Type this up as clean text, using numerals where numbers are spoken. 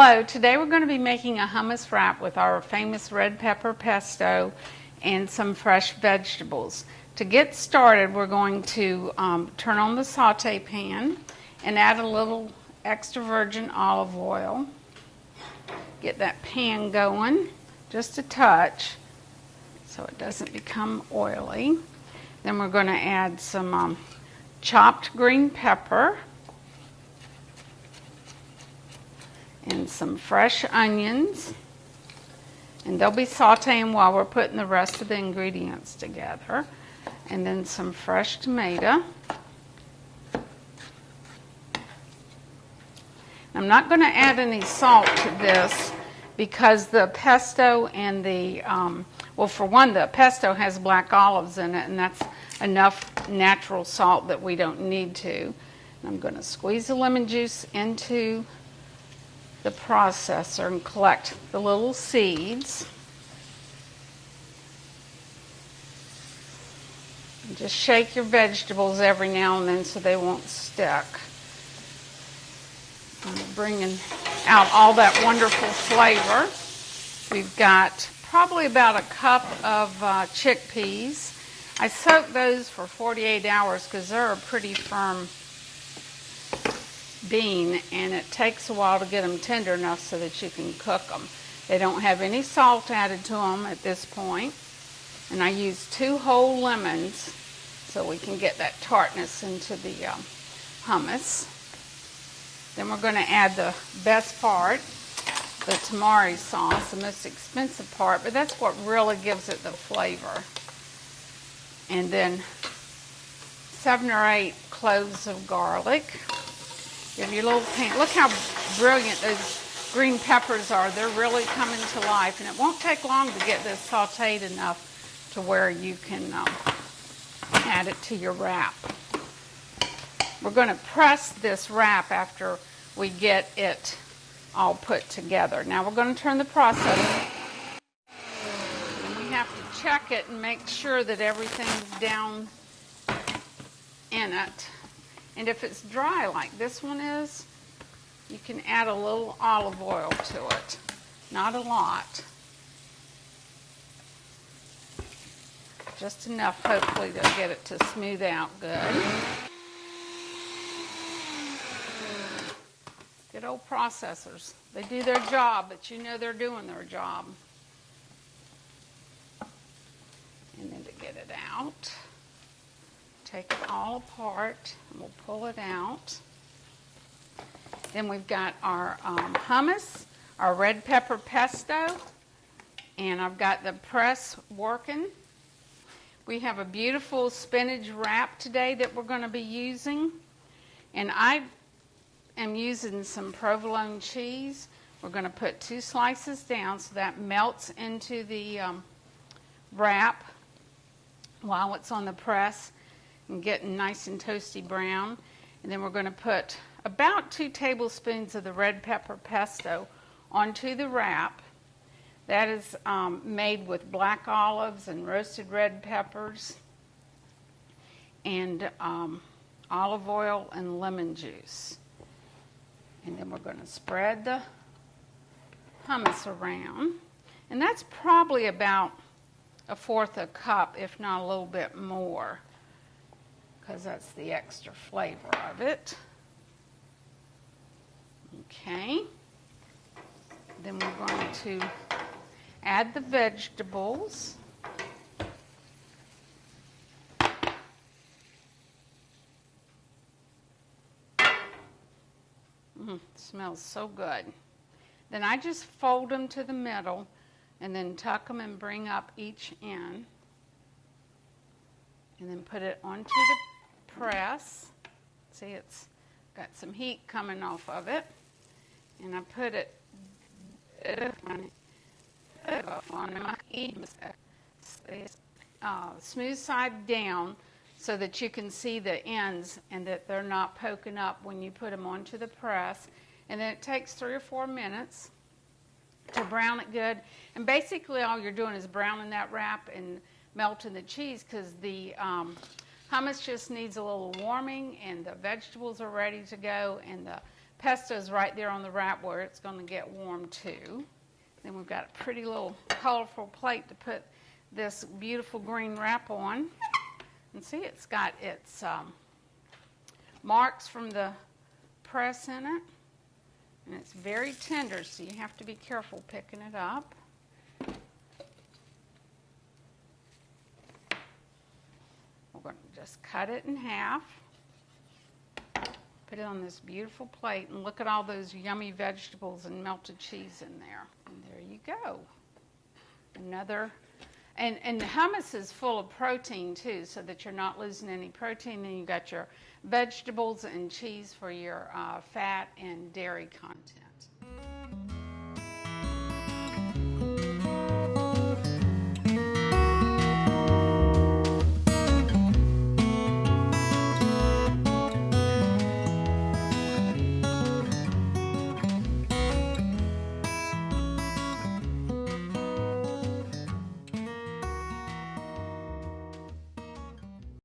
Hello, today we're going to be making a hummus wrap with our famous red pepper pesto and some fresh vegetables. To get started, we're going to turn on the saute pan and add a little extra virgin olive oil. Get that pan going just a touch so it doesn't become oily. Then we're going to add some chopped green pepper and some fresh onions, and they'll be sauteing while we're putting the rest of the ingredients together, and then some fresh tomato. I'm not going to add any salt to this because the pesto and the well, for one, the pesto has black olives in it, and that's enough natural salt that we don't need to. And I'm going to squeeze the lemon juice into the processor and collect the little seeds. And just shake your vegetables every now and then so they won't stick. I'm bringing out all that wonderful flavor. We've got probably about a cup of chickpeas. I soak those for 48 hours because they're a pretty firm bean, and it takes a while to get them tender enough so that you can cook them. They don't have any salt added to them at this point, and I use 2 whole lemons so we can get that tartness into the hummus. Then we're going to add the best part, the tamari sauce, the most expensive part, but that's what really gives it the flavor. And then 7 or 8 cloves of garlic. Give your little pan. Look how brilliant those green peppers are. They're really coming to life, and it won't take long to get this sauteed enough to where you can add it to your wrap. We're going to press this wrap after we get it all put together. Now we're going to turn the processor, and we have to check it and make sure that everything's down in it. And if it's dry like this one is, you can add a little olive oil to it. Not a lot. Just enough, hopefully, to get it to smooth out good. Good old processors. They do their job, but you know they're doing their job. And then to get it out, take it all apart, and we'll pull it out. Then we've got our hummus, our red pepper pesto, and I've got the press working. We have a beautiful spinach wrap today that we're going to be using, and I am using some provolone cheese. We're going to put 2 slices down so that melts into the wrap while it's on the press and getting nice and toasty brown. And then we're going to put about 2 tablespoons of the red pepper pesto onto the wrap. That is made with black olives and roasted red peppers and olive oil and lemon juice. And then we're going to spread the hummus around. And that's probably about 1/4 cup, if not a little bit more, because that's the extra flavor of it. Okay. Then we're going to add the vegetables. Smells so good. Then I just fold them to the middle and then tuck them and bring up each end. And then put it onto the press. See, it's got some heat coming off of it. And I put it smooth side down so that you can see the ends and that they're not poking up when you put them onto the press. And then it takes 3 or 4 minutes to brown it good. And basically all you're doing is browning that wrap and melting the cheese, because the hummus just needs a little warming, and the vegetables are ready to go, and the pesto's right there on the wrap where it's going to get warm too. Then we've got a pretty little colorful plate to put this beautiful green wrap on. And see, it's got its marks from the press in it. And it's very tender, so you have to be careful picking it up. We're going to just cut it in half. Put it on this beautiful plate, and look at all those yummy vegetables and melted cheese in there. And there you go. Another, and hummus is full of protein too, so that you're not losing any protein. And you got your vegetables and cheese for your fat and dairy content.